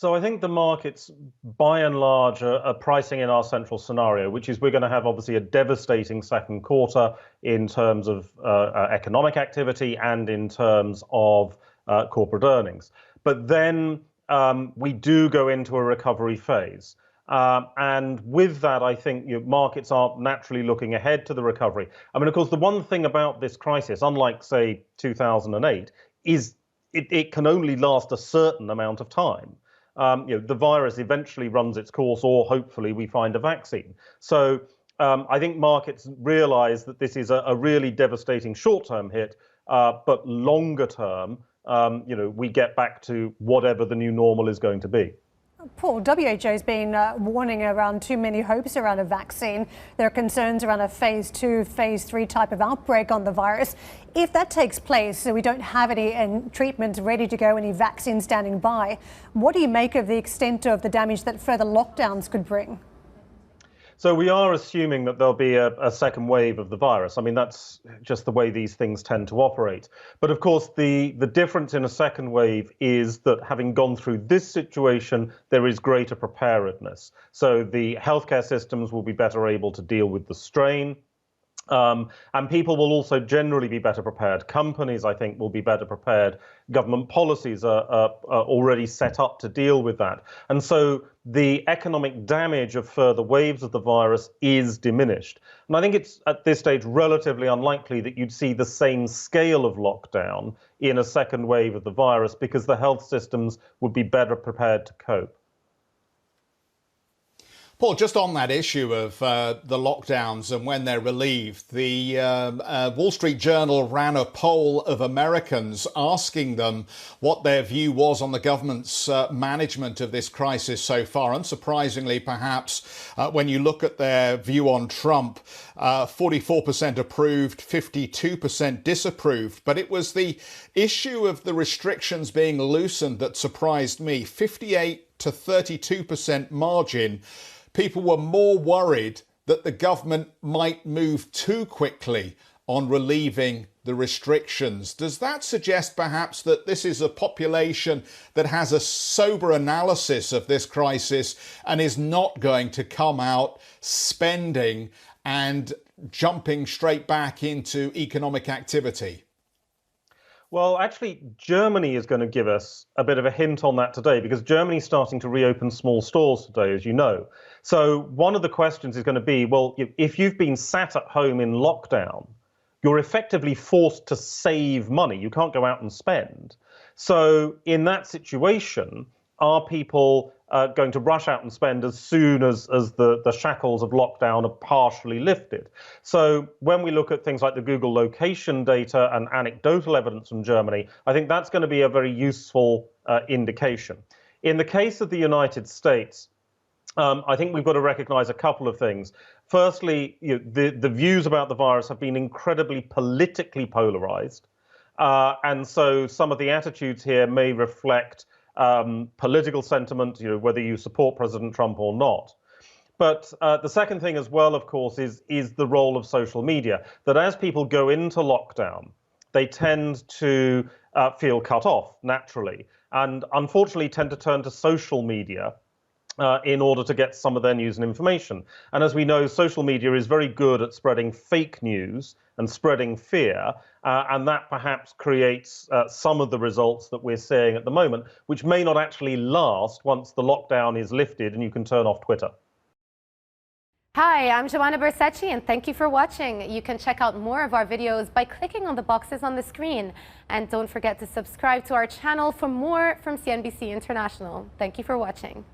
So I think the markets, by and large, are pricing in our central scenario, which is we're going to have obviously a devastating second quarter in terms of economic activity and in terms of corporate earnings. But then we do go into a recovery phase. And with that, I think markets are naturally looking ahead to the recovery. I mean, of course, the one thing about this crisis, unlike, say, 2008, is it can only last a certain amount of time. The virus eventually runs its course, or hopefully we find a vaccine. So I think markets realize that this is a really devastating short-term hit, but longer term, we get back to whatever the new normal is going to be. Paul, WHO has been warning around too many hopes around a vaccine. There are concerns around a phase 2, phase 3 type of outbreak on the virus. If that takes place, so we don't have any treatments ready to go, any vaccines standing by, what do you make of the extent of the damage that further lockdowns could bring? So we are assuming that there'll be a second wave of the virus. I mean, that's just the way these things tend to operate. But of course, the difference in a second wave is that having gone through this situation, there is greater preparedness. So the healthcare systems will be better able to deal with the strain. And people will also generally be better prepared. Companies, I think, will be better prepared. Government policies are already set up to deal with that. And so the economic damage of further waves of the virus is diminished. And I think it's at this stage relatively unlikely that you'd see the same scale of lockdown in a second wave of the virus because the health systems would be better prepared to cope. Paul, just on that issue of the lockdowns and when they're relieved, the Wall Street Journal ran a poll of Americans asking them what their view was on the government's management of this crisis so far. Unsurprisingly, perhaps, when you look at their view on Trump, 44% approved, 52% disapproved. But it was the issue of the restrictions being loosened that surprised me. 58 to 32% margin. People were more worried that the government might move too quickly on relieving the restrictions. Does that suggest perhaps that this is a population that has a sober analysis of this crisis and is not going to come out spending and jumping straight back into economic activity? Well, actually, Germany is going to give us a bit of a hint on that today because Germany's starting to reopen small stores today, as you know. So one of the questions is going to be, well, if you've been sat at home in lockdown, you're effectively forced to save money. You can't go out and spend. So in that situation, are people going to rush out and spend as soon as the shackles of lockdown are partially lifted? So when we look at things like the Google location data and anecdotal evidence from Germany, I think that's going to be a very useful indication. In the case of the United States, I think we've got to recognize a couple of things. Firstly, the views about the virus have been incredibly politically polarized. And so some of the attitudes here may reflect political sentiment, whether you support President Trump or not. But the second thing as well, of course, is the role of social media, that as people go into lockdown, they tend to feel cut off naturally, and unfortunately tend to turn to social media in order to get some of their news and information. And as we know, social media is very good at spreading fake news and spreading fear, and that perhaps creates some of the results that we're seeing at the moment, which may not actually last once the lockdown is lifted and you can turn off Twitter. Hi, I'm Joanna Bersecci, and thank you for watching. You can check out more of our videos by clicking on the boxes on the screen. And don't forget to subscribe to our channel for more from CNBC International. Thank you for watching.